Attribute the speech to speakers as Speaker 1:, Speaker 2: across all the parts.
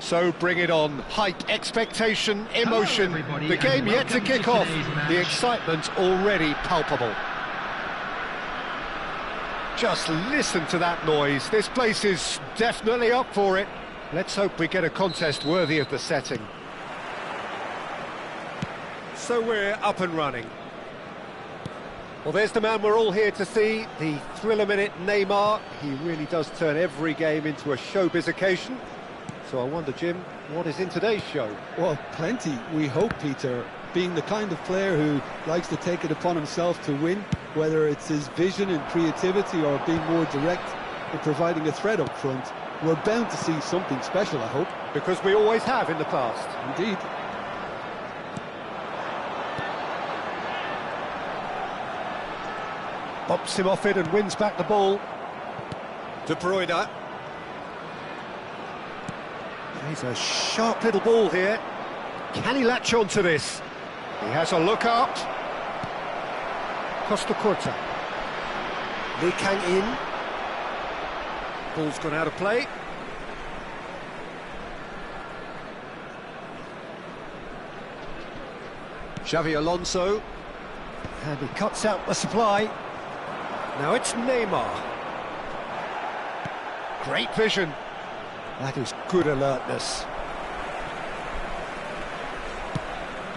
Speaker 1: So bring it on. Hype, expectation, emotion. The game yet to kick off. The excitement already palpable. Just listen to that noise. This place is definitely up for it. Let's hope we get a contest worthy of the setting. So we're up and running. Well, there's the man we're all here to see, the thriller-minute Neymar. He really does turn every game into a showbiz occasion. So I wonder, Jim, what is in today's show?
Speaker 2: Well, plenty, we hope, Peter. Being the kind of player who likes to take it upon himself to win, whether it's his vision and creativity or being more direct in providing a threat up front, we're bound to see something special, I hope.
Speaker 1: Because we always have in the past.
Speaker 2: Indeed.
Speaker 1: Bops him off it and wins back the ball. De Bruyne. He's a sharp little ball here. Can he latch on to this? He has a look up. Costa Curta. Lee Kang in. Ball's gone out of play. Xavi Alonso. And he cuts out the supply. Now it's Neymar. Great vision. That is good alertness.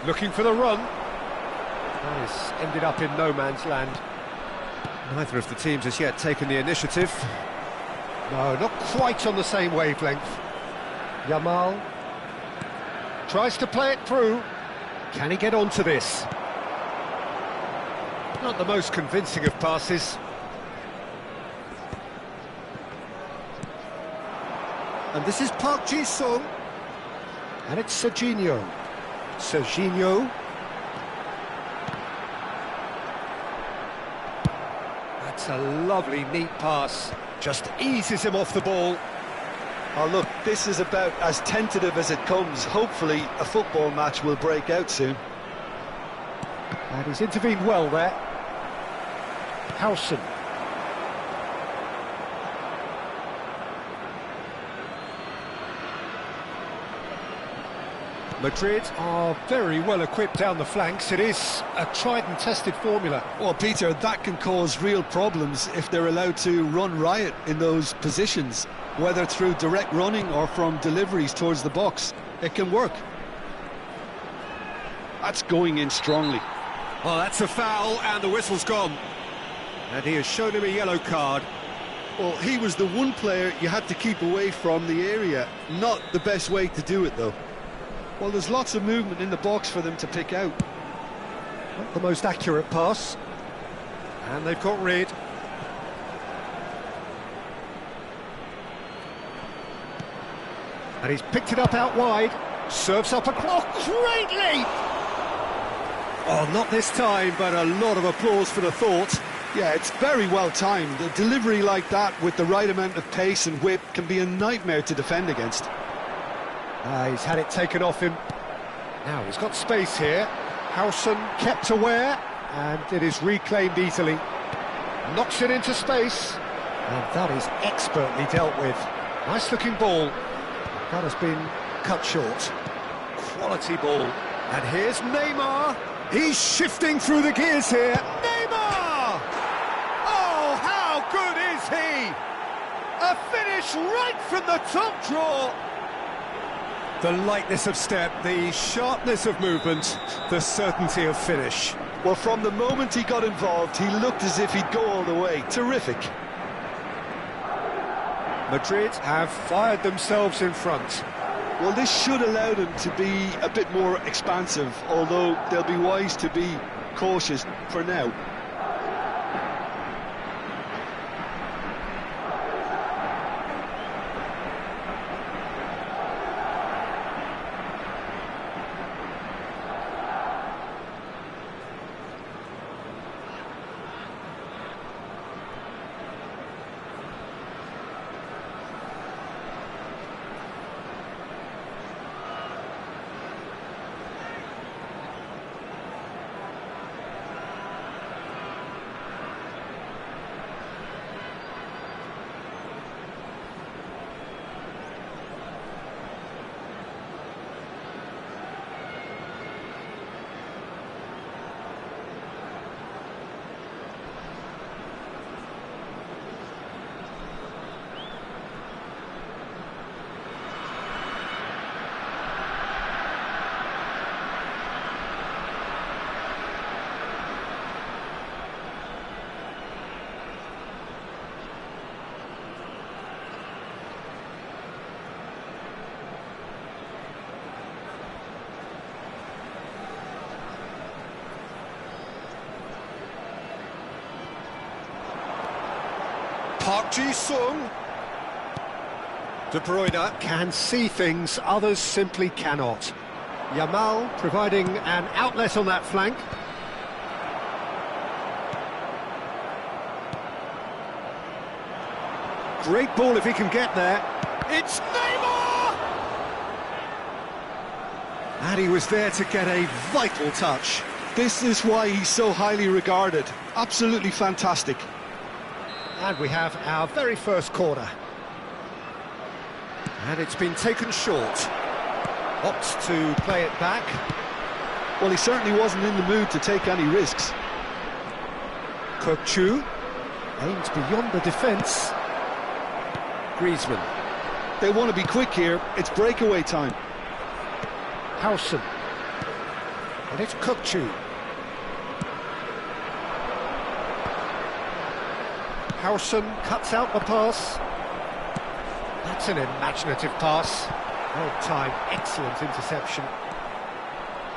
Speaker 1: Looking for the run. That has ended up in no man's land. Neither of the teams has yet taken the initiative. No, not quite on the same wavelength. Yamal tries to play it through. Can he get onto this? Not the most convincing of passes. And this is Park Ji-sung. And it's Serginho. Serginho. That's a lovely, neat pass. Just eases him off the ball.
Speaker 2: Oh, look, this is about as tentative as it comes. Hopefully, a football match will break out soon.
Speaker 1: And he's intervened well there. Howson. Madrid are very well equipped down the flanks. It is a tried and tested formula.
Speaker 2: Well, Peter, that can cause real problems if they're allowed to run riot in those positions, whether through direct running or from deliveries towards the box. It can work. That's going in strongly.
Speaker 1: Well, that's a foul, and the whistle's gone. And he has shown him a yellow card.
Speaker 2: Well, he was the one player you had to keep away from the area. Not the best way to do it, though. Well, there's lots of movement in the box for them to pick out.
Speaker 1: Not the most accurate pass. And they've got rid. And he's picked it up out wide. Serves up a clock. Great leap! Oh, not this time, but a lot of applause for the thought.
Speaker 2: Yeah, it's very well timed. A delivery like that with the right amount of pace and whip can be a nightmare to defend against.
Speaker 1: He's had it taken off him. Now he's got space here. Howson kept aware, and it is reclaimed easily. Knocks it into space, and that is expertly dealt with. Nice looking ball. That has been cut short. Quality ball. And here's Neymar. He's shifting through the gears here. Neymar! Oh, how good is he? A finish right from the top draw. The lightness of step, the sharpness of movement, the certainty of finish.
Speaker 2: Well, from the moment he got involved, he looked as if he'd go all the way. Terrific.
Speaker 1: Madrid have fired themselves in front.
Speaker 2: Well, this should allow them to be a bit more expansive, although they'll be wise to be cautious for now.
Speaker 1: Park Ji-sung. De Bruyne can see things others simply cannot. Yamal providing an outlet on that flank. Great ball if he can get there. It's Neymar! And he was there to get a vital touch.
Speaker 2: This is why he's so highly regarded. Absolutely fantastic.
Speaker 1: And we have our very first corner. And it's been taken short. Opts to play it back.
Speaker 2: Well, he certainly wasn't in the mood to take any risks.
Speaker 1: Kökçü aims beyond the defence. Griezmann.
Speaker 2: They want to be quick here. It's breakaway time.
Speaker 1: Howson. And it's Kökçü. Howson cuts out the pass. That's an imaginative pass. Well timed, excellent interception.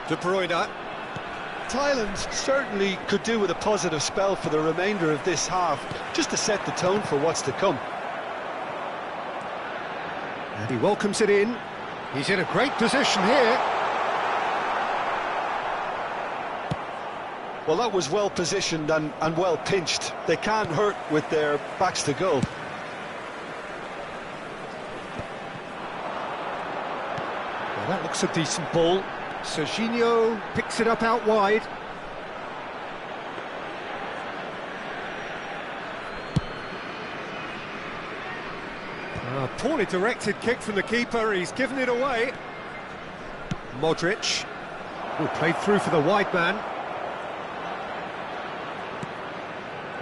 Speaker 1: De Bruyne.
Speaker 2: Thailand certainly could do with a positive spell for the remainder of this half, just to set the tone for what's to come.
Speaker 1: And he welcomes it in. He's in a great position here.
Speaker 2: Well, that was well positioned and well pinched. They can't hurt with their backs to goal.
Speaker 1: Well, that looks a decent ball. Serginho picks it up out wide. A poorly directed kick from the keeper, he's given it away. Modric, who played through for the wide man.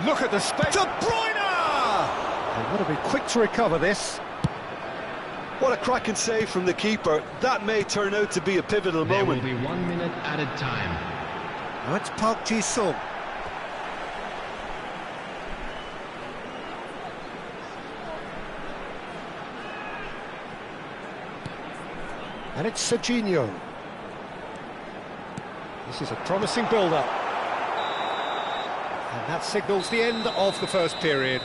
Speaker 1: Look at the space. De Bruyne! They've got to be quick to recover this.
Speaker 2: What a cracking save from the keeper. That may turn out to be a pivotal moment.
Speaker 3: There will be 1 minute added time.
Speaker 1: That's Park Ji-sung. And it's Serginho. This is a promising build-up. And that signals the end of the first period.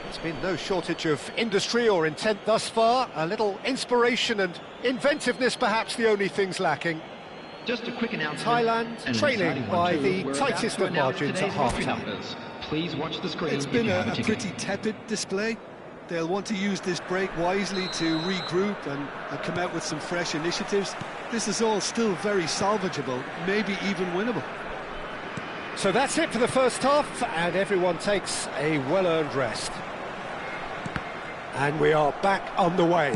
Speaker 1: There's been no shortage of industry or intent thus far. A little inspiration and inventiveness, perhaps the only things lacking.
Speaker 3: Just a quick announcement.
Speaker 1: Thailand
Speaker 3: and
Speaker 1: trailing by the tightest of margins at half-time.
Speaker 3: Please watch the screen.
Speaker 2: It's been
Speaker 3: if you
Speaker 2: a
Speaker 3: have ticket.
Speaker 2: pretty tepid display. They'll want to use this break wisely to regroup and come out with some fresh initiatives. This is all still very salvageable, maybe even winnable.
Speaker 1: So that's it for the first half, and everyone takes a well-earned rest. And we are back on the way.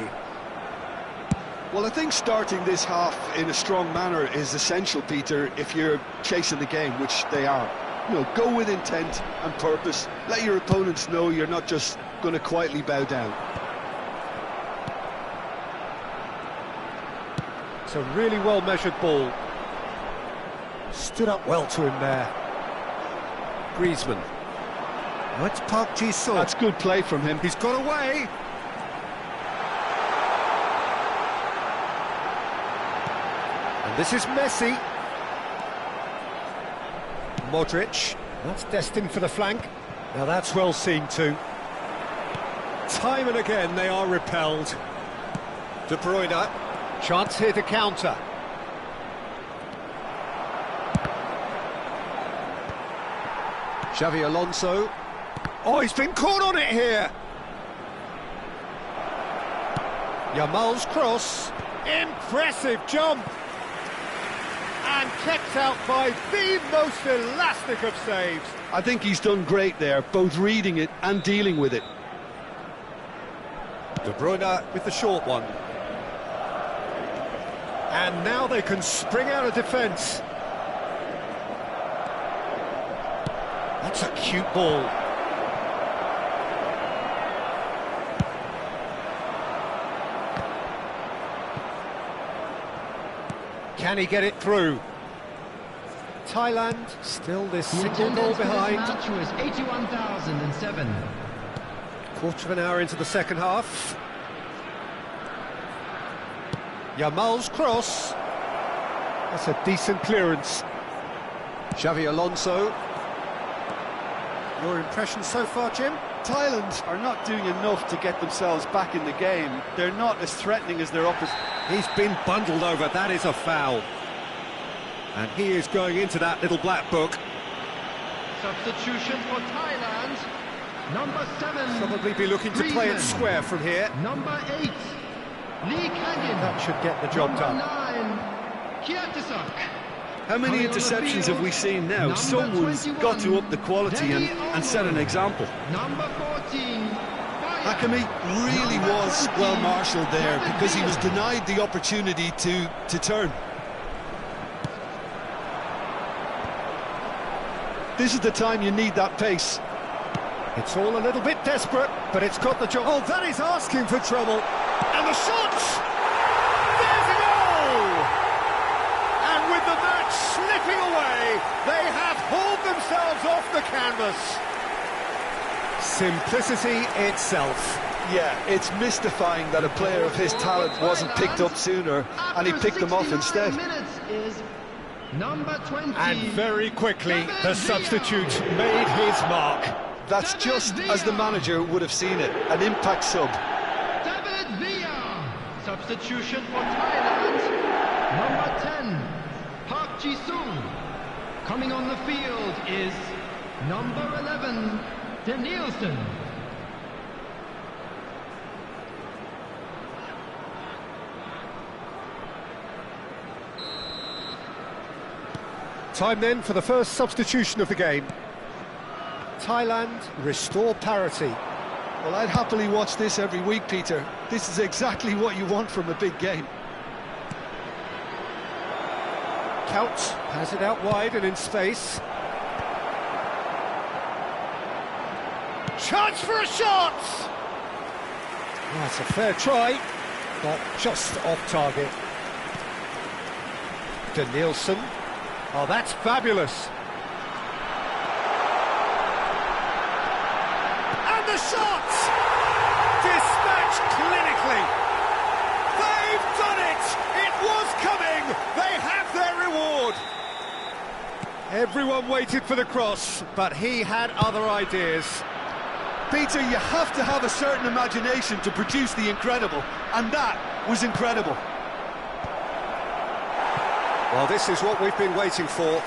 Speaker 2: Well, I think starting this half in a strong manner is essential, Peter, if you're chasing the game, which they are. You know, go with intent and purpose. Let your opponents know you're not just going to quietly bow down.
Speaker 1: It's a really well-measured ball. Stood up well to him there. Griezmann. That's Park Ji-sung.
Speaker 2: That's good play from him.
Speaker 1: He's got away. And this is Messi. Modric. That's destined for the flank. Now that's well seen too. Time and again they are repelled. De Bruyne. Chance here to counter. Xavi Alonso. Oh, he's been caught on it here. Yamal's cross. Impressive jump. And kept out by the most elastic of saves.
Speaker 2: I think he's done great there, both reading it and dealing with it.
Speaker 1: De Bruyne with the short one. And now they can spring out of defence. That's a cute ball. Can he get it through? Thailand still this single goal behind.
Speaker 3: Match was 81,007.
Speaker 1: Quarter of an hour into the second half. Yamal's cross. That's a decent clearance. Xavi Alonso. Your impression so far, Jim?
Speaker 2: Thailand are not doing enough to get themselves back in the game. They're not as threatening as their opposition.
Speaker 1: He's been bundled over, that is a foul. And he is going into that little black book.
Speaker 3: Substitution for Thailand. Number 7.
Speaker 1: Probably be looking to play it square from here.
Speaker 3: Number 8. Lee Kangin.
Speaker 1: That should get the job done.
Speaker 3: Number 9. Kiatisak.
Speaker 2: How many interceptions have we seen now? Someone's got to up the quality and set an example.
Speaker 3: Number 14.
Speaker 2: Hakimi really was well marshalled there because he was denied the opportunity to turn. This is the time you need that pace.
Speaker 1: It's all a little bit desperate, but it's got the job. Oh, that is asking for trouble. And the shot! There's a goal! And with the match slipping away, they have hauled themselves off the canvas. Simplicity itself.
Speaker 2: Yeah, it's mystifying that a player of his talent wasn't picked up sooner, and he picked them off instead.
Speaker 3: Number 20.
Speaker 1: And very quickly, the substitute made his mark.
Speaker 2: That's just as the manager would have seen it, an impact sub.
Speaker 3: David Villa. Substitution for Thailand. Number 10. Park Ji-sung. Coming on the field is number 11. Danielson.
Speaker 1: Time then for the first substitution of the game. Thailand restore parity.
Speaker 2: Well, I'd happily watch this every week, Peter. This is exactly what you want from a big game.
Speaker 1: Count has it out wide and in space. Chance for a shot! That's a fair try, but just off target. Danielson. Oh, that's fabulous. And the shot! Dispatched clinically. They've done it! It was coming! They have their reward! Everyone waited for the cross, but he had other ideas.
Speaker 2: Peter, you have to have a certain imagination to produce the incredible, and that was incredible.
Speaker 1: Well, this is what we've been waiting for.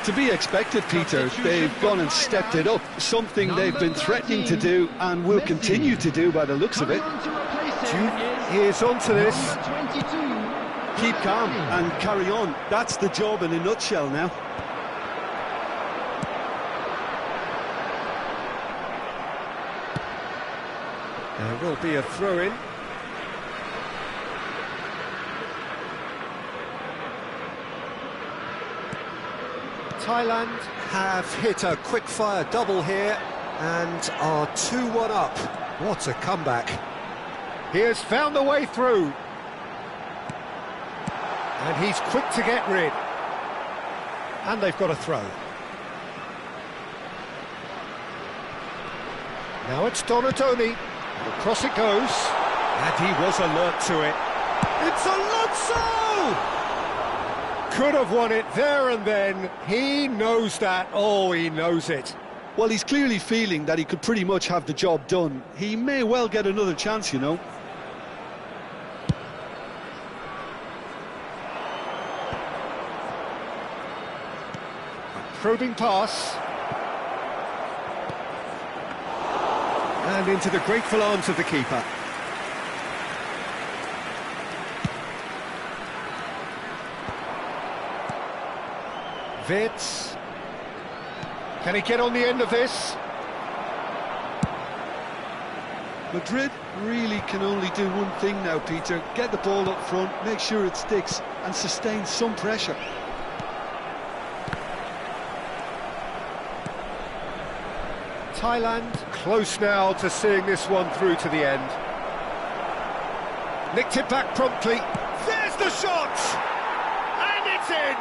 Speaker 2: To be expected, Peter. They've gone and stepped it up, something they've been threatening to do and will continue to do by the looks of it.
Speaker 1: He is onto this.
Speaker 2: Keep calm and carry on. That's the job in a nutshell now.
Speaker 1: There will be a throw-in. Thailand have hit a quick-fire double here and are 2-1 up. What a comeback. He has found the way through. And he's quick to get rid. And they've got a throw. Now it's Donatoni. Across it goes. And he was alert to it. It's Alonso! Could have won it there and then. He knows that. Oh, he knows it.
Speaker 2: Well, he's clearly feeling that he could pretty much have the job done. He may well get another chance, you know.
Speaker 1: A probing pass. And into the grateful arms of the keeper. Vitz. Can he get on the end of this?
Speaker 2: Madrid really can only do one thing now, Peter. Get the ball up front, make sure it sticks, and sustain some pressure.
Speaker 1: Thailand close now to seeing this one through to the end. Nicked it back promptly. There's the shot! And it's in!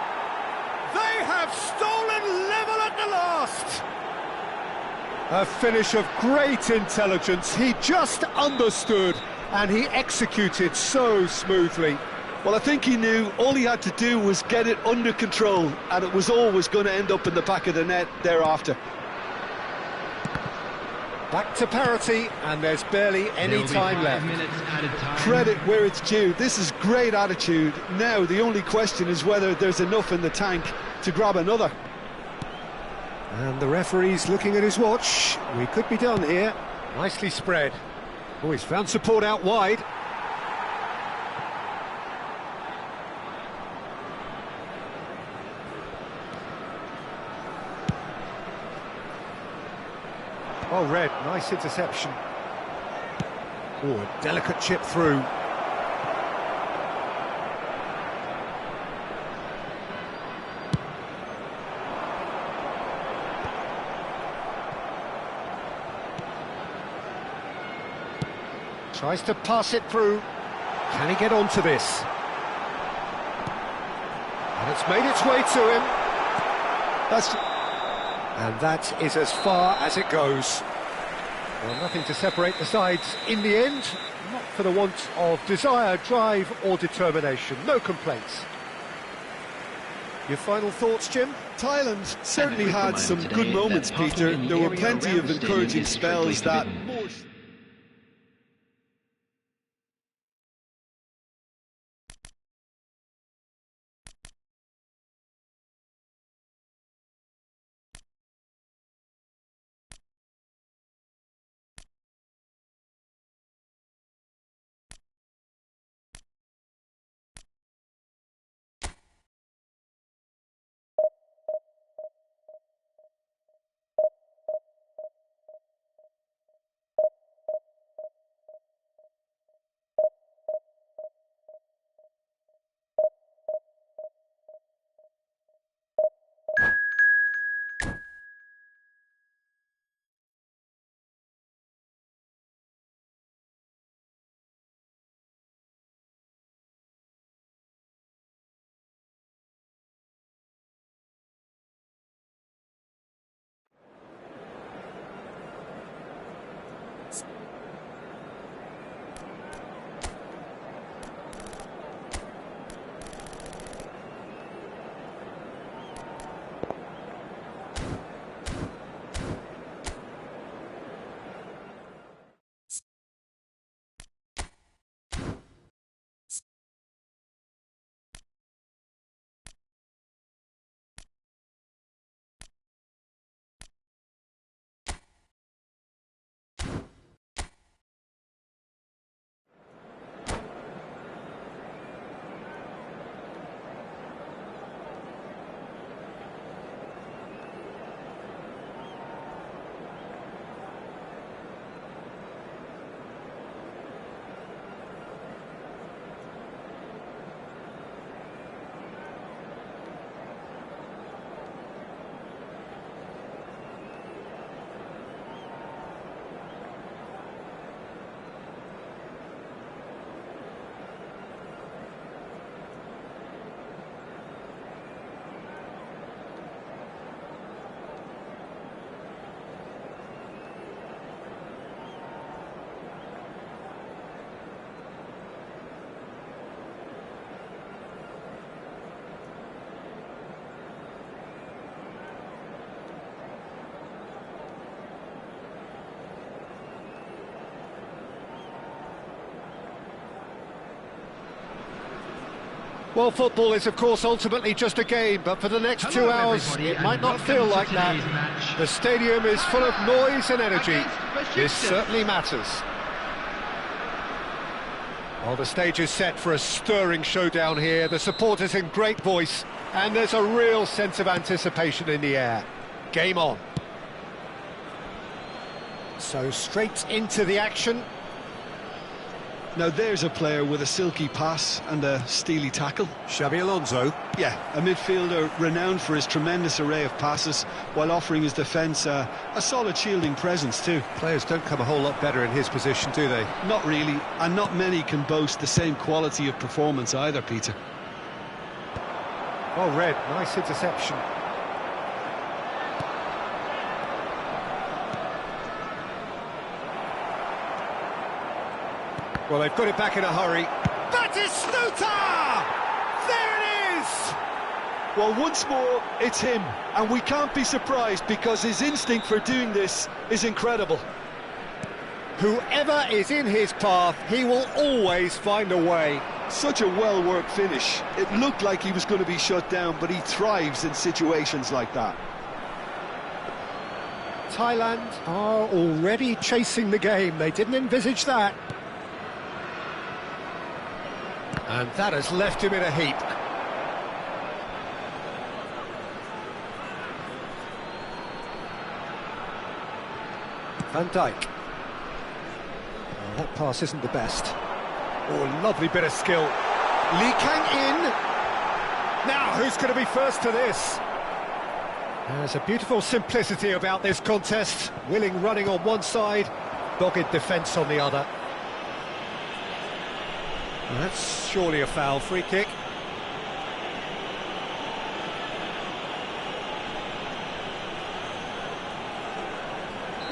Speaker 1: They have stolen level at the last! A finish of great intelligence. He just understood and he executed so smoothly.
Speaker 2: Well, I think he knew all he had to do was get it under control, and it was always going to end up in the back of the net thereafter.
Speaker 1: Back to parity, and there's barely any time left.
Speaker 2: Credit where it's due. This is great attitude. Now the only question is whether there's enough in the tank to grab another.
Speaker 1: And the referee's looking at his watch. We could be done here. Nicely spread. Oh, he's found support out wide. Oh, Red, nice interception. Oh, a delicate chip through. Tries to pass it through. Can he get onto this? And it's made its way to him. And that is as far as it goes. Well, nothing to separate the sides in the end. Not for the want of desire, drive or determination. No complaints. Your final thoughts, Jim?
Speaker 2: Thailand certainly had some good moments, Peter. There were plenty of encouraging spells that...
Speaker 1: Well, football is, of course, ultimately just a game, but for the next 2 hours, it might not feel like that. The stadium is full of noise and energy. This certainly matters. Well, the stage is set for a stirring showdown here. The supporters in great voice, and there's a real sense of anticipation in the air. Game on. So straight into the action.
Speaker 2: Now there's a player with a silky pass and a steely tackle.
Speaker 1: Xabi Alonso.
Speaker 2: Yeah, a midfielder renowned for his tremendous array of passes while offering his defence a solid shielding presence too.
Speaker 1: Players don't come a whole lot better in his position, do they?
Speaker 2: Not really, and not many can boast the same quality of performance either, Peter.
Speaker 1: Oh, Red, nice interception. Well, they've got it back in a hurry. Batistuta! There it is!
Speaker 2: Well, once more, it's him, and we can't be surprised because his instinct for doing this is incredible.
Speaker 1: Whoever is in his path, he will always find a way.
Speaker 2: Such a well-worked finish. It looked like he was going to be shut down, but he thrives in situations like that.
Speaker 1: Thailand are already chasing the game. They didn't envisage that. And that has left him in a heap. Van Dijk. Oh, that pass isn't the best. Oh, lovely bit of skill. Lee Kang in. Now, who's going to be first to this? There's a beautiful simplicity about this contest. Willing running on one side, dogged defence on the other. And that's surely a foul. Free kick.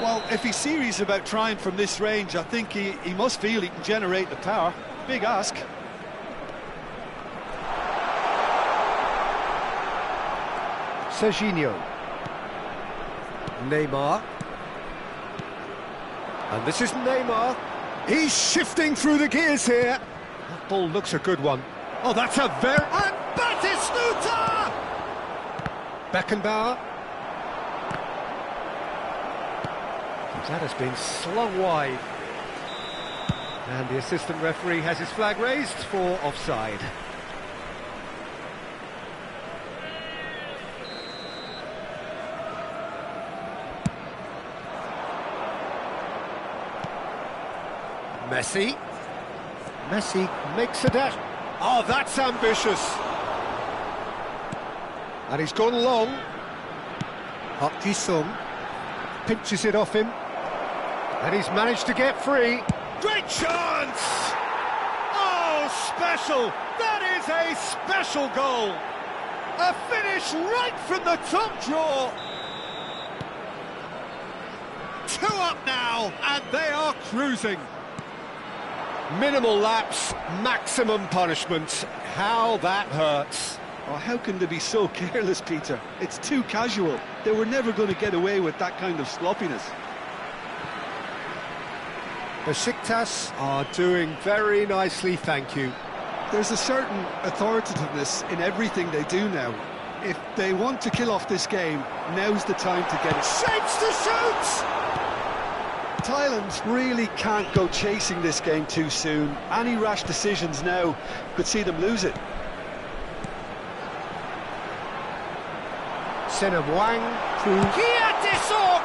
Speaker 2: Well, if he's serious about trying from this range, I think he must feel he can generate the power. Big ask.
Speaker 1: Serginho. Neymar. And this is Neymar. He's shifting through the gears here. That ball looks a good one. Oh, that's a very... And Batistuta! Beckenbauer. That has been slung wide. And the assistant referee has his flag raised for offside. Messi. Messi makes a dash. Oh, that's ambitious. And he's gone long. Park Ji-sung pinches it off him. And he's managed to get free. Great chance! Oh, special! That is a special goal! A finish right from the top draw! 2 up now, and they are cruising. Minimal lapse, maximum punishment. How that hurts.
Speaker 2: Oh, how can they be so careless, Peter? It's too casual. They were never going to get away with that kind of sloppiness.
Speaker 1: Besiktas are doing very nicely, thank you.
Speaker 2: There's a certain authoritativeness in everything they do now. If they want to kill off this game, now's the time to get it.
Speaker 1: Shapes to shoot!
Speaker 2: Thailand really can't go chasing this game too soon. Any rash decisions now could see them lose it.
Speaker 1: Senna Wang through here, Disok!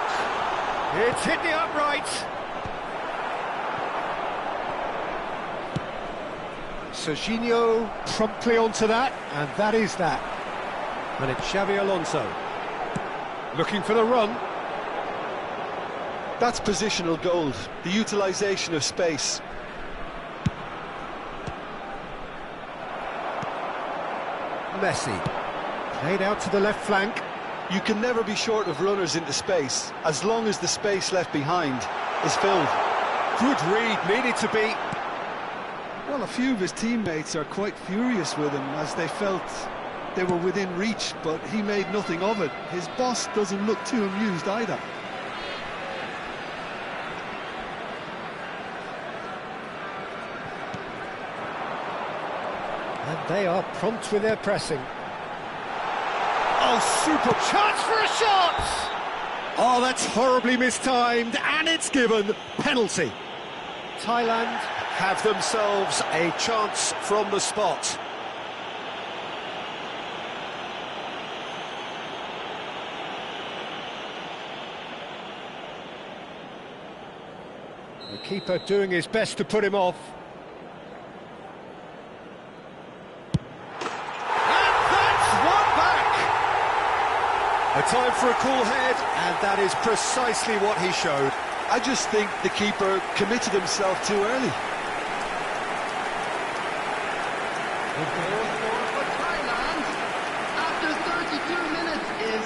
Speaker 1: It's hit the upright. Serginho promptly onto that, and that is that. And it's Xavi Alonso looking for the run.
Speaker 2: That's positional gold, the utilisation of space.
Speaker 1: Messi played out to the left flank.
Speaker 2: You can never be short of runners into space, as long as the space left behind is filled.
Speaker 1: Good read, needed to be.
Speaker 2: Well, a few of his teammates are quite furious with him as they felt they were within reach, but he made nothing of it. His boss doesn't look too amused either.
Speaker 1: And they are prompt with their pressing. Oh, super chance for a shot! Oh, that's horribly mistimed, and it's given. Penalty. Thailand have themselves a chance from the spot. The keeper doing his best to put him off. And that's one back! A time for a cool head, and that is precisely what he showed.
Speaker 2: I just think the keeper committed himself too early.
Speaker 3: For Thailand, after 32 minutes is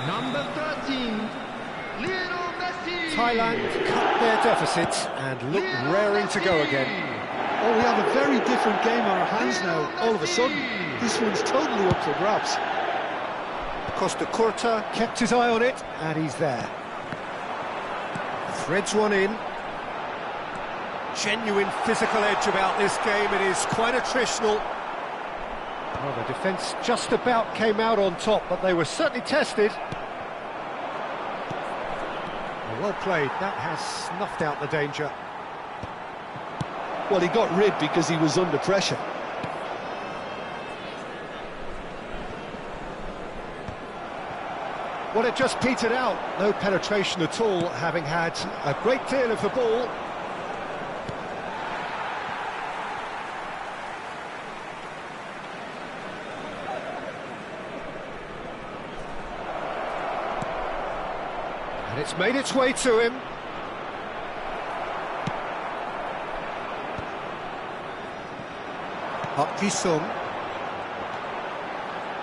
Speaker 3: number 13, Lionel Messi.
Speaker 1: Thailand cut their deficit and look raring to go again.
Speaker 2: Oh, we have a very different game on our hands now, all of a sudden. This one's totally up for grabs.
Speaker 1: Costa Curta kept his eye on it, and he's there. Threads one in. genuine physical edge about this game. It is quite attritional. Well, the defence just about came out on top, but they were certainly tested. Well played, that has snuffed out the danger.
Speaker 2: Well, he got rid because he was under pressure.
Speaker 1: Well, it just petered out. No penetration at all, having had a great deal of the ball. And it's made its way to him. Park Ji-sung.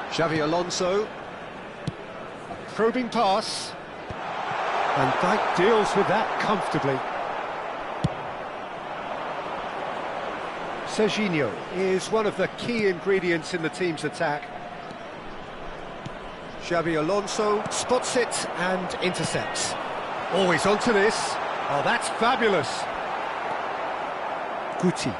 Speaker 1: Xavi Alonso. Probing pass. Van Dijk deals with that comfortably. Serginho is one of the key ingredients in the team's attack. Xavi Alonso spots it and intercepts. Always onto this. Oh, that's fabulous. Guti.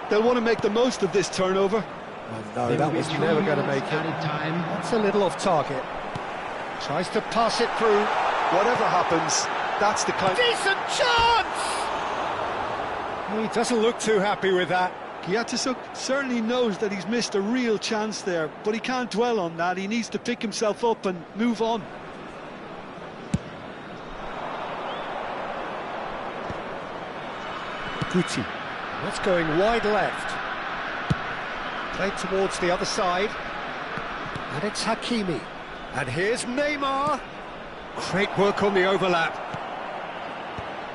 Speaker 2: They'll want to make the most of this turnover.
Speaker 1: Oh, no, that was never going to make it. That's a little off target. Tries to pass it through.
Speaker 2: Whatever happens, that's the kind...
Speaker 1: Decent chance! He doesn't look too happy with that.
Speaker 2: Giatasuk certainly knows that he's missed a real chance there, but he can't dwell on that. He needs to pick himself up and move on.
Speaker 1: Guti. That's going wide left. Played towards the other side. And it's Hakimi. And here's Neymar. Great work on the overlap.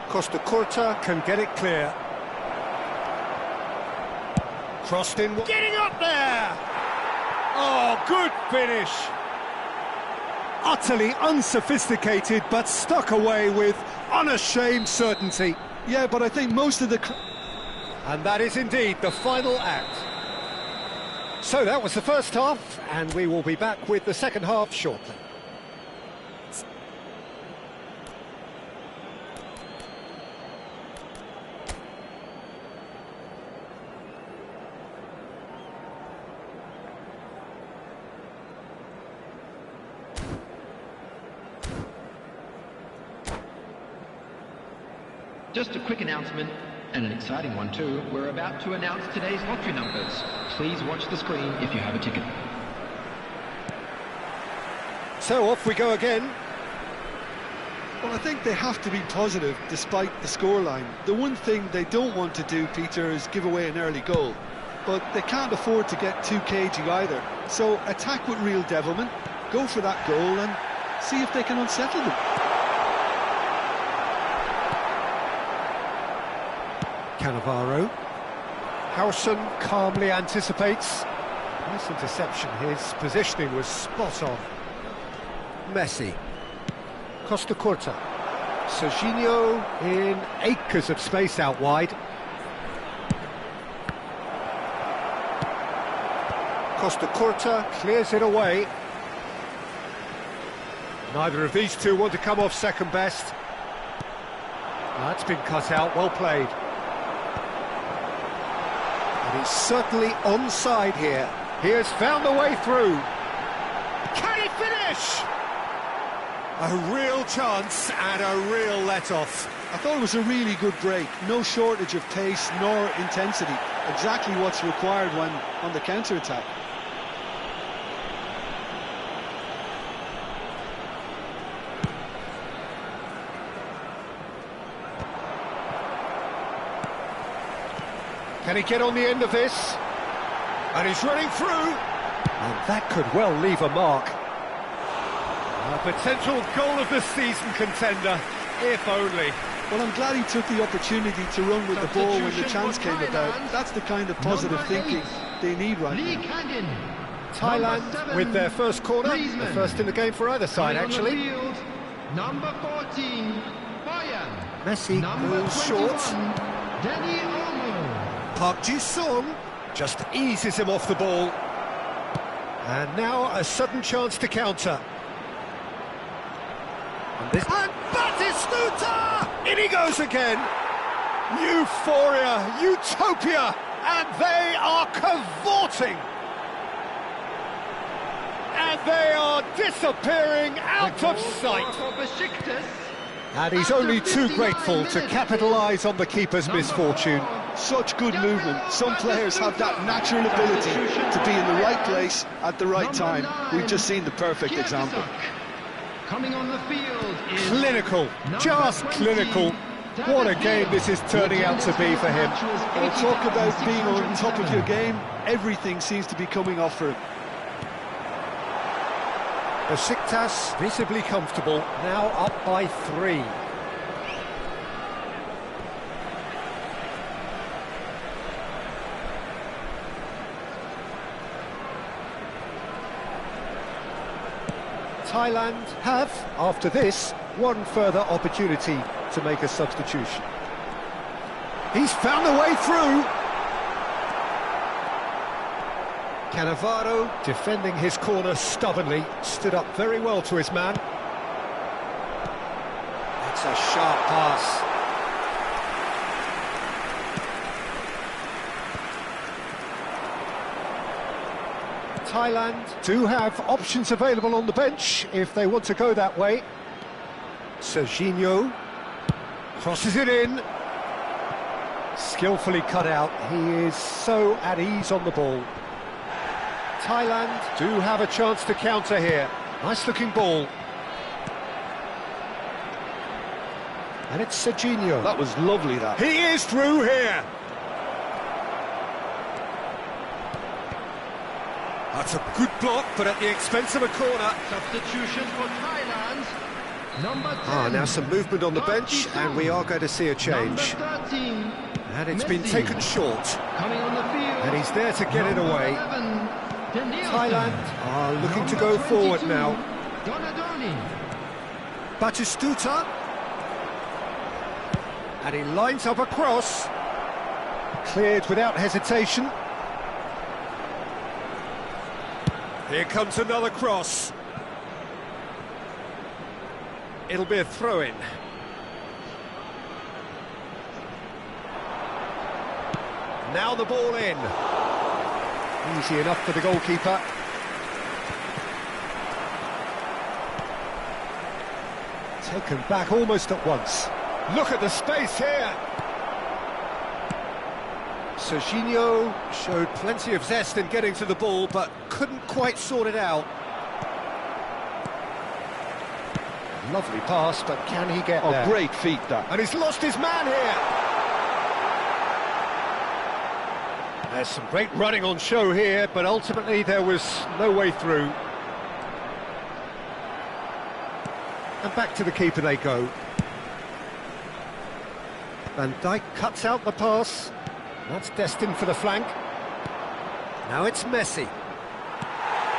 Speaker 1: Costa Curta can get it clear. Crossed in. Getting up there! Oh, good finish. Utterly unsophisticated, but stuck away with unashamed certainty.
Speaker 2: Yeah, but I think most of the...
Speaker 1: And that is indeed the final act. So that was the first half, and we will be back with the second half shortly.
Speaker 4: Just a quick announcement, and an exciting one too. We're about to announce today's lottery numbers. Please watch the screen if you have a ticket.
Speaker 1: So off we go again.
Speaker 2: Well, I think they have to be positive despite the scoreline. The one thing they don't want to do, Peter, is give away an early goal. But they can't afford to get too cagey either. So attack with real devilment, go for that goal and see if they can unsettle them.
Speaker 1: Cannavaro. Howson calmly anticipates. Nice interception. His positioning was spot on. Messi. Costa Curta. Serginho in acres of space out wide. Costa Curta clears it away. Neither of these two want to come off second best. That's been cut out, well played. And he's certainly onside here. He has found a way through. Can he finish? A real chance and a real let-off.
Speaker 2: I thought it was a really good break. No shortage of pace nor intensity. Exactly what's required when on the counter-attack.
Speaker 1: Can he get on the end of this? And he's running through. And that could well leave a mark. A potential goal of the season contender, if only.
Speaker 2: Well, I'm glad he took the opportunity to run with the ball when the chance came about. That's the kind of positive thinking they need right now.
Speaker 1: Thailand with their first corner, the first in the game for either side, actually.
Speaker 3: Number 14, Bayern.
Speaker 1: Messi goes short. Park Ji-sung just eases him off the ball. And now a sudden chance to counter. And Batistuta! In he goes again. Euphoria, utopia, and they are cavorting. And they are disappearing out of sight. And he's only too grateful to capitalise on the keeper's misfortune.
Speaker 2: Such good movement. Some players have that natural ability to be in the right place at the right time. We've just seen the perfect example.
Speaker 3: Coming on the field is
Speaker 1: Clinical, just clinical. What a game this is turning out to be for him.
Speaker 2: Well, talk about being on top of your game. Everything seems to be coming off for him.
Speaker 1: Besiktas visibly comfortable, now up by 3. Thailand have, after this, one further opportunity to make a substitution. He's found a way through. Cannavaro, defending his corner stubbornly, stood up very well to his man. That's a sharp pass. Thailand do have options available on the bench if they want to go that way. Serginho crosses it in. Skillfully cut out. He is so at ease on the ball. Thailand do have a chance to counter here. Nice looking ball. And it's Serginho.
Speaker 2: That was lovely, that.
Speaker 1: He is through here. That's a good block, but at the expense of a corner.
Speaker 3: substitution for Thailand. Number 10.
Speaker 1: Now some movement on the bench, and we are going to see a change.
Speaker 3: Number 13.
Speaker 1: And it's been taken short.
Speaker 3: Coming on the field.
Speaker 1: And he's there to get it away.
Speaker 3: 11.
Speaker 1: Thailand are looking to go forward now.
Speaker 3: Donadoni.
Speaker 1: Batistuta. And he lines up a cross. Cleared without hesitation. Here comes another cross. It'll be a throw-in. Now the ball in. Easy enough for the goalkeeper. Taken back almost at once. Look at the space here. Serginho showed plenty of zest in getting to the ball, but couldn't quite sort it out. Lovely pass, but can he get there?
Speaker 2: Oh, great feat, that.
Speaker 1: And he's lost his man here. There's some great running on show here, but ultimately there was no way through. And back to the keeper they go. Van Dijk cuts out the pass. That's destined for the flank. Now it's Messi.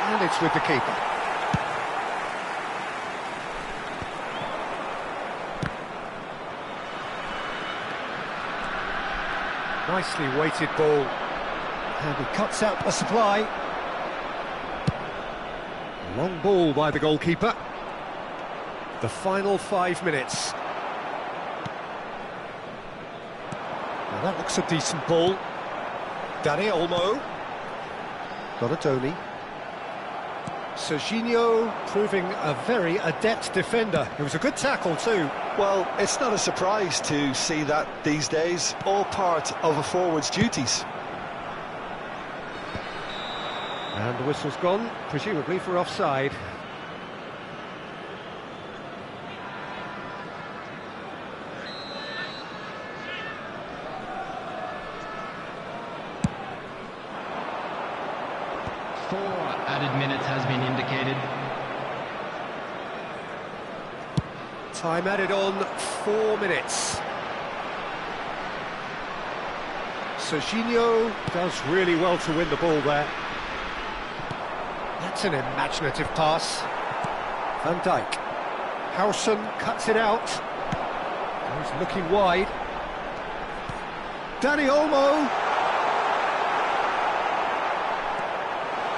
Speaker 1: And it's with the keeper. Nicely weighted ball. And he cuts out the supply. Long ball by the goalkeeper. The final 5 minutes. Now that looks a decent ball. Dani Olmo. Donadoni. Serginho proving a very adept defender. It was a good tackle too.
Speaker 2: Well, it's not a surprise to see that these days, all part of a forward's duties.
Speaker 1: And the whistle's gone, presumably for offside.
Speaker 4: Added minutes has been indicated.
Speaker 1: Time added on, 4 minutes. Serginho does really well to win the ball there. That's an imaginative pass. Van Dijk. Howson cuts it out. He's looking wide. Dani Olmo.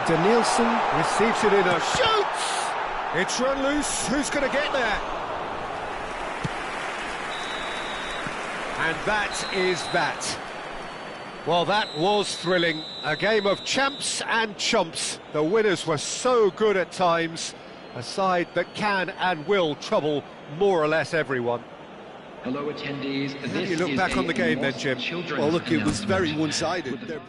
Speaker 1: Danielson receives it in a shoots! It's run loose, who's going to get there? And that is that. Well, that was thrilling. A game of champs and chumps. The winners were so good at times. A side that can and will trouble more or less everyone.
Speaker 4: Hello, attendees.
Speaker 1: How do you look back on the game then, Jim?
Speaker 2: Well, look, it was very one-sided.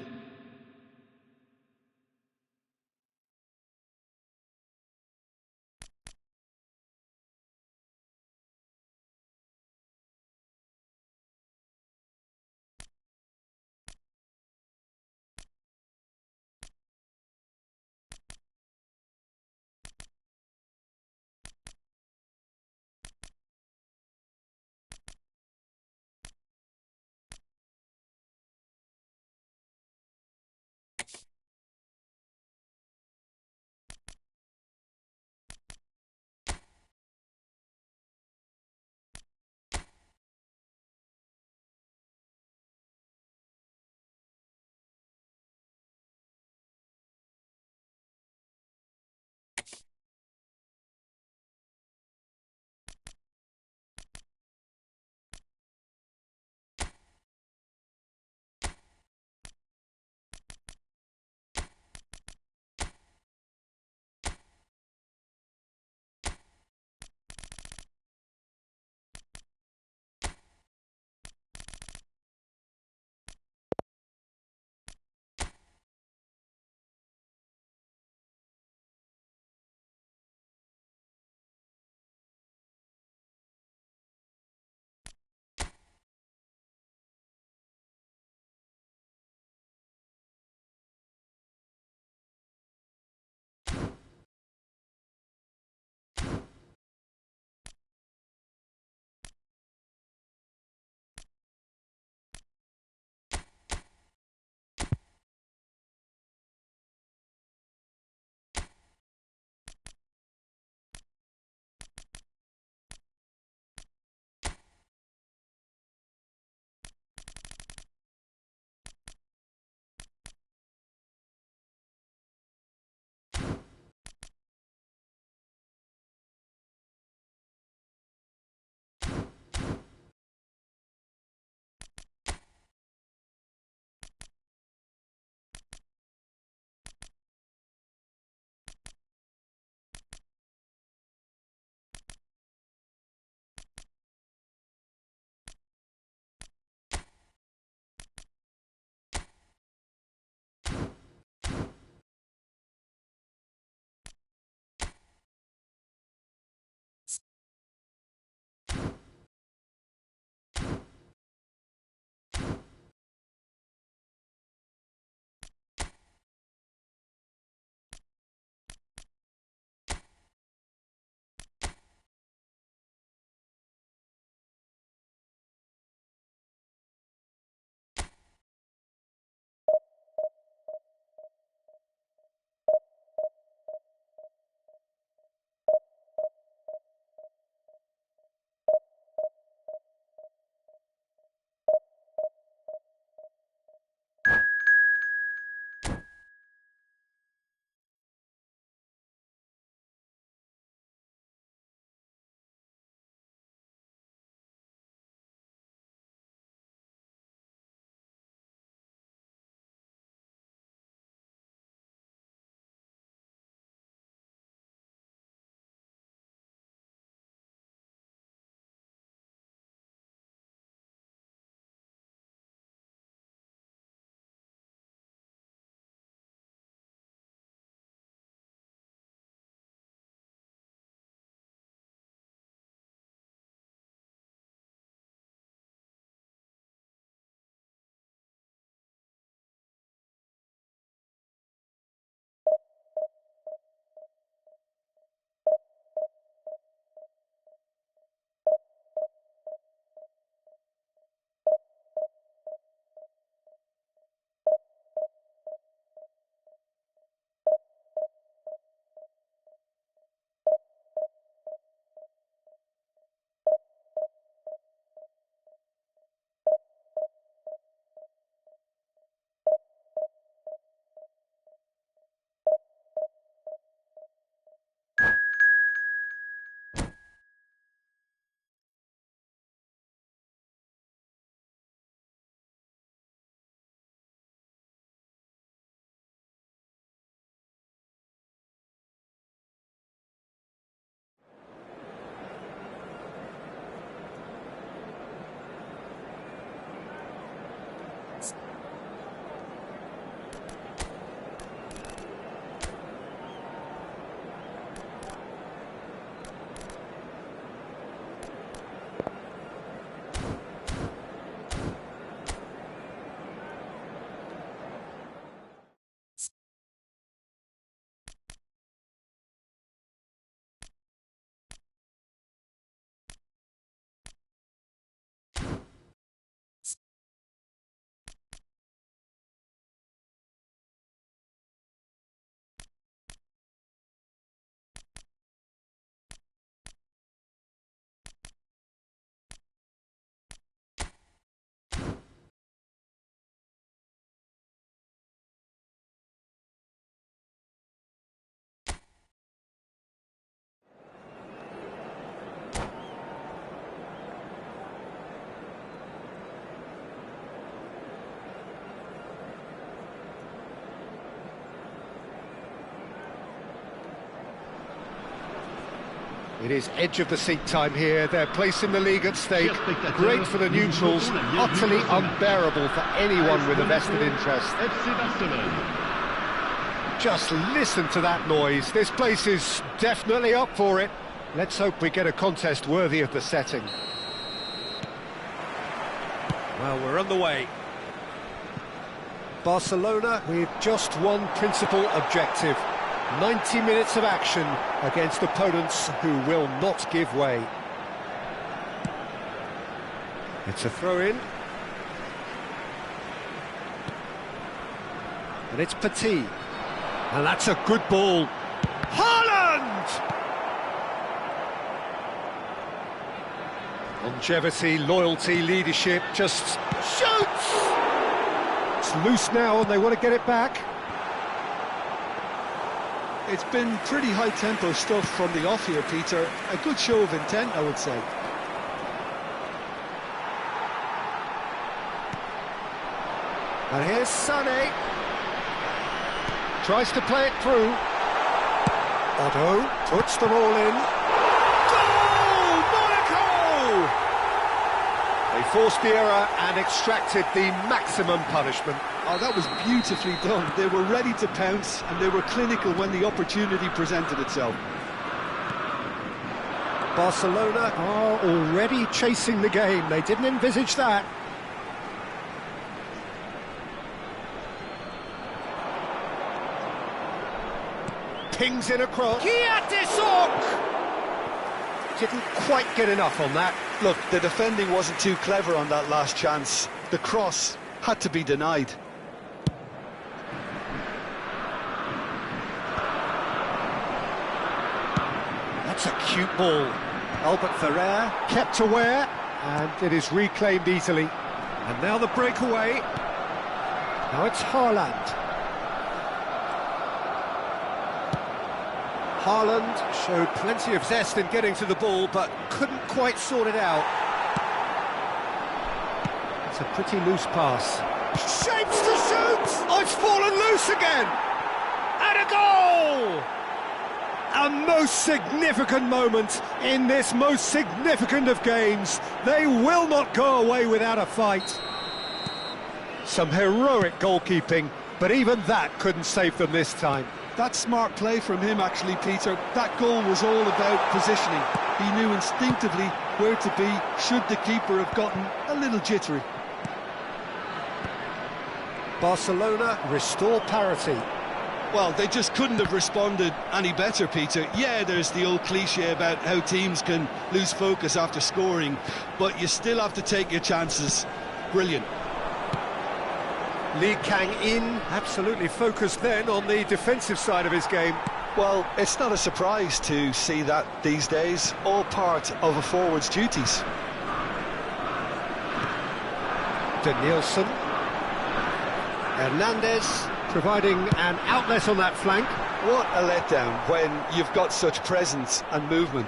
Speaker 1: It is edge of the seat time here. Their place in the league at stake. Great for the neutrals, utterly unbearable for anyone with a vested interest. Just listen to that noise. This place is definitely up for it. Let's hope we get a contest worthy of the setting. Well, we're underway. Barcelona with just one principal objective. 90 minutes of action against opponents who will not give way. It's a throw-in. And it's Petit. And that's a good ball. Haaland! Longevity, loyalty, leadership, just shoots! It's loose now and they want to get it back.
Speaker 2: It's been pretty high-tempo stuff from the off here, Peter. A good show of intent, I would say.
Speaker 1: And here's Sané. Tries to play it through. Otto puts them all in. Goal! Monaco! They forced the error and extracted the maximum punishment.
Speaker 2: Oh, that was beautifully done. They were ready to pounce and they were clinical when the opportunity presented itself.
Speaker 1: Barcelona are already chasing the game. They didn't envisage that. Pings in across. Didn't quite get enough on that.
Speaker 2: Look, the defending wasn't too clever on that last chance. The cross had to be denied.
Speaker 1: That's a cute ball. Albert Ferrer kept aware, and it is reclaimed easily. And now the breakaway. Now it's Haaland. Haaland showed plenty of zest in getting to the ball, but couldn't quite sort it out. It's a pretty loose pass. Shapes to shoot! Oh, it's fallen loose again! And a goal! A most significant moment in this most significant of games. They will not go away without a fight. Some heroic goalkeeping, but even that couldn't save them this time.
Speaker 2: That's smart play from him, actually, Peter. That goal was all about positioning. He knew instinctively where to be should the keeper have gotten a little jittery.
Speaker 1: Barcelona restore parity.
Speaker 2: Well, they just couldn't have responded any better, Peter. Yeah, there's the old cliche about how teams can lose focus after scoring, but you still have to take your chances. Brilliant.
Speaker 1: Lee Kang-in absolutely focused then on the defensive side of his game.
Speaker 2: Well, it's not a surprise to see that these days, all part of a forward's duties.
Speaker 1: Danielson. Hernandez providing an outlet on that flank.
Speaker 2: What a letdown when you've got such presence and movement.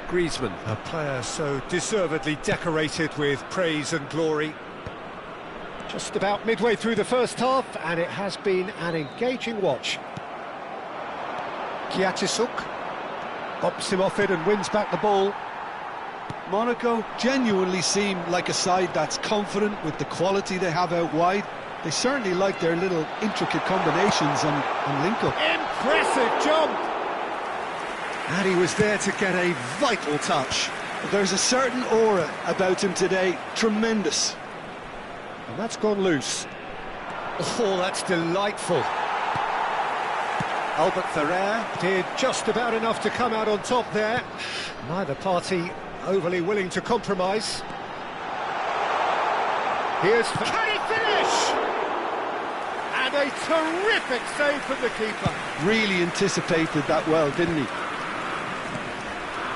Speaker 1: Griezmann, a player so deservedly decorated with praise and glory. Just about midway through the first half, and it has been an engaging watch. Kiatisuk bops him off it and wins back the ball.
Speaker 2: Monaco genuinely seem like a side that's confident with the quality they have out wide. They certainly like their little intricate combinations and link-up.
Speaker 1: Impressive jump! And he was there to get a vital touch.
Speaker 2: There's a certain aura about him today, tremendous.
Speaker 1: And that's gone loose. Oh, that's delightful. Albert Ferrer did just about enough to come out on top there. Neither party overly willing to compromise. Here's... Can he finish? And a terrific save from the keeper.
Speaker 2: Really anticipated that well, didn't he?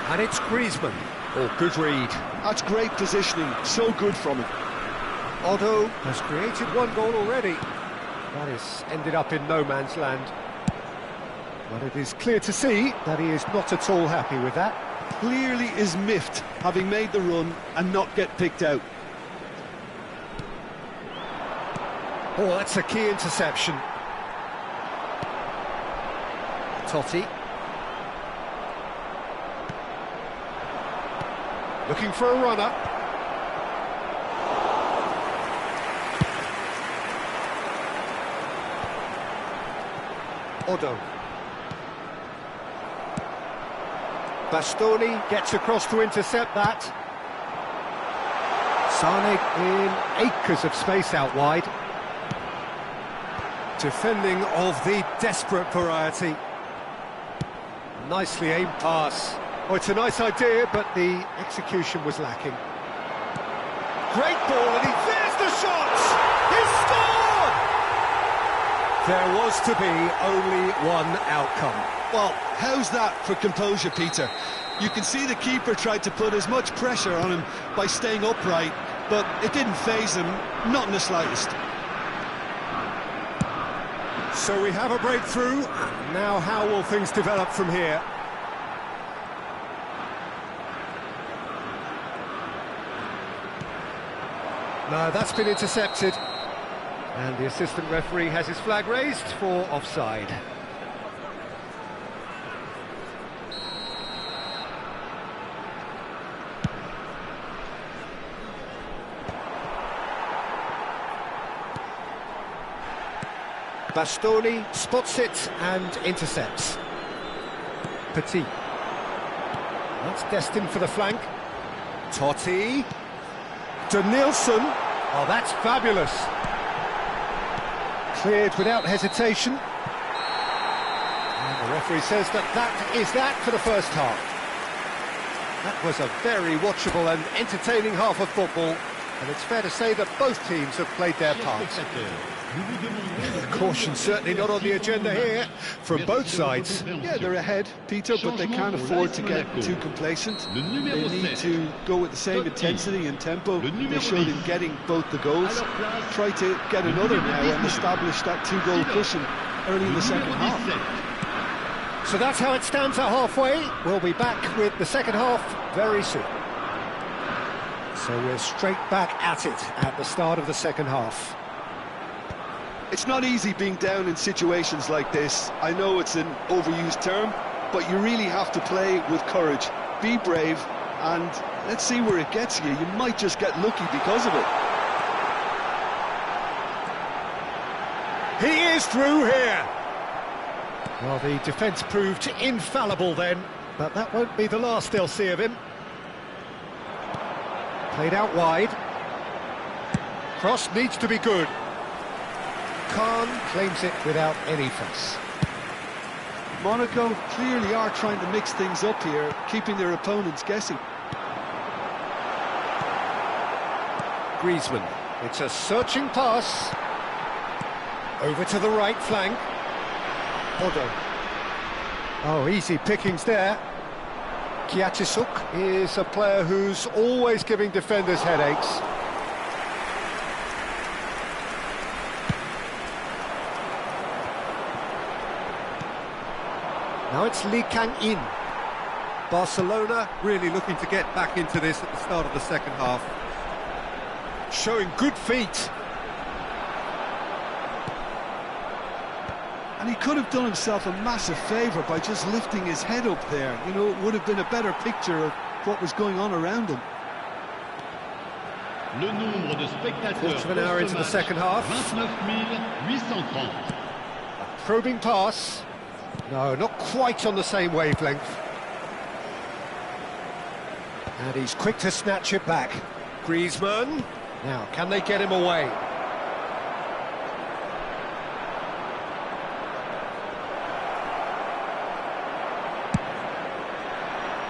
Speaker 1: And it's Griezmann. Oh, good read.
Speaker 2: That's great positioning, so good from him.
Speaker 1: Otto has created one goal already. That has ended up in no man's land. But it is clear to see that he is not at all happy with that.
Speaker 2: Clearly is miffed, having made the run and not get picked out.
Speaker 1: Oh, that's a key interception. Totti. Looking for a runner. Odo. Bastoni gets across to intercept that. Sane in acres of space out wide. Defending of the desperate variety. Nicely aimed pass. Oh, it's a nice idea, but the execution was lacking. Great ball, and there's the shot! He scored! There was to be only one outcome.
Speaker 2: Well, how's that for composure, Peter? You can see the keeper tried to put as much pressure on him by staying upright, but it didn't faze him, not in the slightest.
Speaker 1: So we have a breakthrough. Now how will things develop from here? No, that's been intercepted. And the assistant referee has his flag raised for offside. Bastoni spots it and intercepts. Petit. That's destined for the flank. Totti. Denilson. Oh, that's fabulous. Cleared without hesitation. And the referee says that is that for the first half. That was a very watchable and entertaining half of football. And it's fair to say that both teams have played their parts. Caution certainly not on the agenda here from both sides.
Speaker 2: Yeah, they're ahead, Peter, but they can't afford to get too complacent. They need to go with the same intensity and tempo they showed in getting both the goals. Try to get another now and establish that two-goal cushion early in the second half.
Speaker 1: So that's how it stands at halfway. We'll be back with the second half very soon. So we're straight back at it at the start of the second half.
Speaker 2: It's not easy being down in situations like this. I know it's an overused term, but you really have to play with courage. Be brave, and let's see where it gets you. You might just get lucky because of it.
Speaker 1: He is through here. Well, the defence proved infallible then, but that won't be the last they'll see of him. Played out wide. Cross needs to be good. Khan claims it without any fuss.
Speaker 2: Monaco clearly are trying to mix things up here, keeping their opponents guessing.
Speaker 1: Griezmann. It's a searching pass. Over to the right flank. Odo. Oh, easy pickings there. Kiatisuk is a player who's always giving defenders headaches. Now it's Lee Kang-in. Barcelona really looking to get back into this at the start of the second half. Showing good feet.
Speaker 2: And he could have done himself a massive favour by just lifting his head up there. You know, it would have been a better picture of what was going on around him.
Speaker 1: Quarter of an hour into the second half. A probing pass. No, not quite on the same wavelength. And he's quick to snatch it back. Griezmann. Now, can they get him away?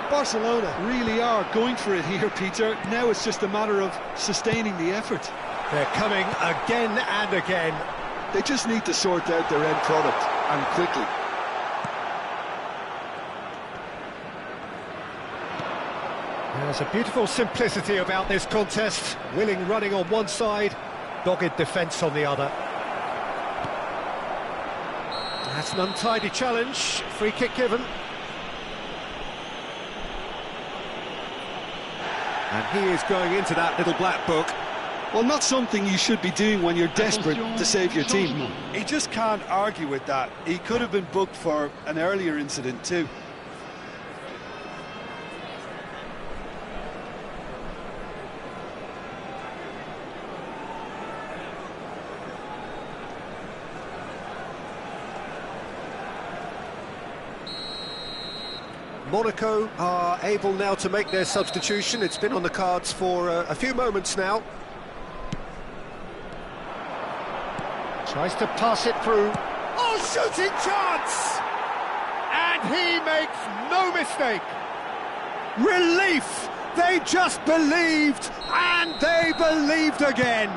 Speaker 2: Barcelona really are going for it here, Peter. Now it's just a matter of sustaining the effort.
Speaker 1: They're coming again and again.
Speaker 2: They just need to sort out their end product, and quickly.
Speaker 1: There's a beautiful simplicity about this contest. Willing running on one side, dogged defence on the other. That's an untidy challenge. Free kick given. And he is going into that little black book.
Speaker 2: Well, not something you should be doing when you're desperate to save your team.
Speaker 5: He just can't argue with that. He could have been booked for an earlier incident too.
Speaker 1: Monaco are able now to make their substitution. It's been on the cards for a few moments now. Tries to pass it through. Oh, shooting chance! And he makes no mistake. Relief! They just believed, and they believed again.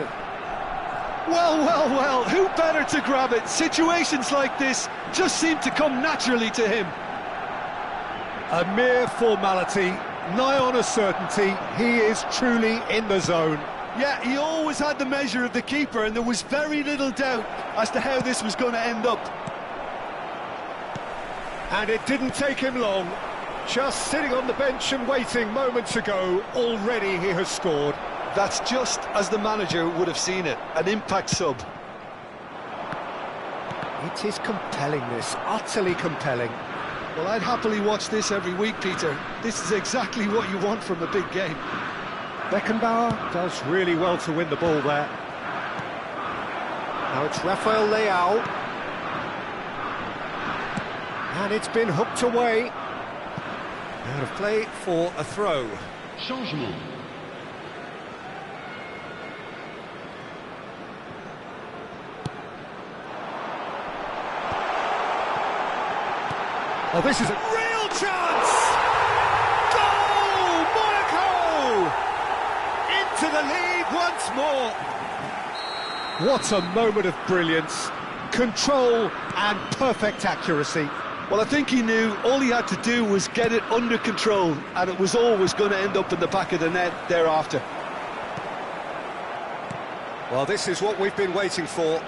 Speaker 2: Well, well, well, who better to grab it? Situations like this just seem to come naturally to him.
Speaker 1: A mere formality, nigh on a certainty. He is truly in the zone.
Speaker 5: Yeah, he always had the measure of the keeper, and there was very little doubt as to how this was going to end up.
Speaker 1: And it didn't take him long. Just sitting on the bench and waiting moments ago, already he has scored.
Speaker 5: That's just as the manager would have seen it, an impact sub.
Speaker 1: It is compelling, this, utterly compelling.
Speaker 2: Well, I'd happily watch this every week, Peter. This is exactly what you want from a big game.
Speaker 1: Beckenbauer does really well to win the ball there. Now it's Rafael Leao. And it's been hooked away. Out of play for a throw.
Speaker 3: Changement.
Speaker 1: Oh, this is a real chance! Goal! Monaco! Into the lead once more. What a moment of brilliance. Control and perfect accuracy.
Speaker 5: Well, I think he knew all he had to do was get it under control, and it was always going to end up in the back of the net thereafter.
Speaker 1: Well, this is what we've been waiting for.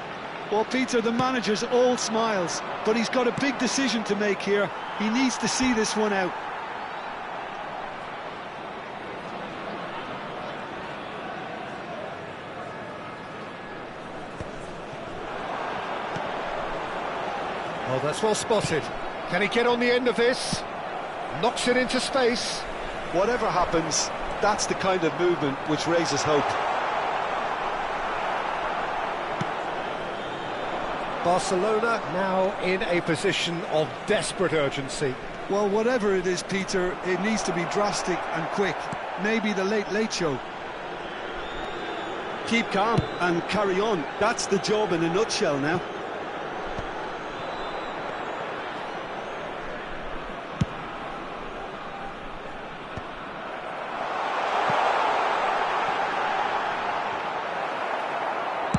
Speaker 2: Well, Peter, the manager's all smiles, but he's got a big decision to make here. He needs to see this one out.
Speaker 1: Oh, that's well spotted. Can he get on the end of this? Knocks it into space.
Speaker 5: Whatever happens, that's the kind of movement which raises hope.
Speaker 1: Barcelona now in a position of desperate urgency.
Speaker 2: Well, whatever it is, Peter, it needs to be drastic and quick. Maybe the late show.
Speaker 5: Keep calm and carry on. That's the job in a nutshell now.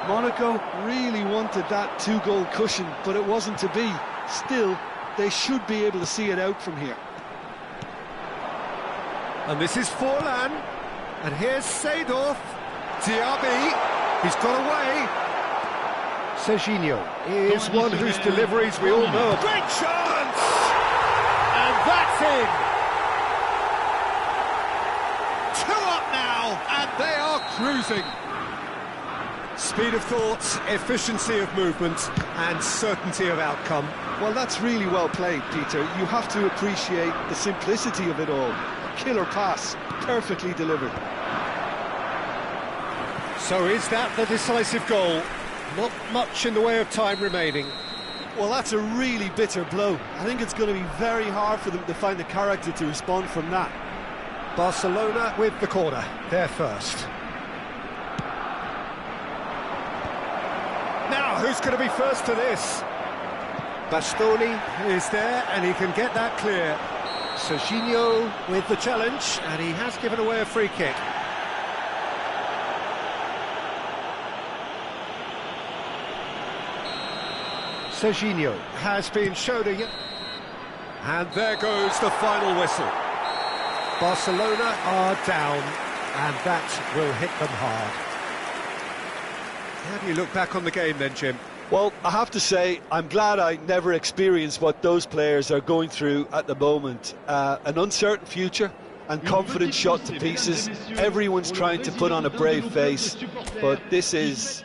Speaker 2: Monaco really wanted that two-goal cushion, but it wasn't to be. Still, they should be able to see it out from here.
Speaker 1: And this is Forlan. And here's Seedorf. Diaby. He's got away. Serginho is one whose deliveries we all know. Great chance! And that's in. 2 up now, and they are cruising. Speed of thought, efficiency of movement, and certainty of outcome.
Speaker 2: Well, that's really well played, Peter. You have to appreciate the simplicity of it all. Killer pass, perfectly delivered.
Speaker 1: So is that the decisive goal? Not much in the way of time remaining.
Speaker 5: Well, that's a really bitter blow. I think it's going to be very hard for them to find the character to respond from that.
Speaker 1: Barcelona with the corner, they're first. Now, who's going to be first to this? Bastoni is there, and he can get that clear. Serginho with the challenge, and he has given away a free kick. Serginho has been shown a... And there goes the final whistle. Barcelona are down, and that will hit them hard. How do you look back on the game then, Jim?
Speaker 5: Well, I have to say, I'm glad I never experienced what those players are going through at the moment. An uncertain future, and confident shot to pieces. Everyone's trying to put on a brave face, but this is...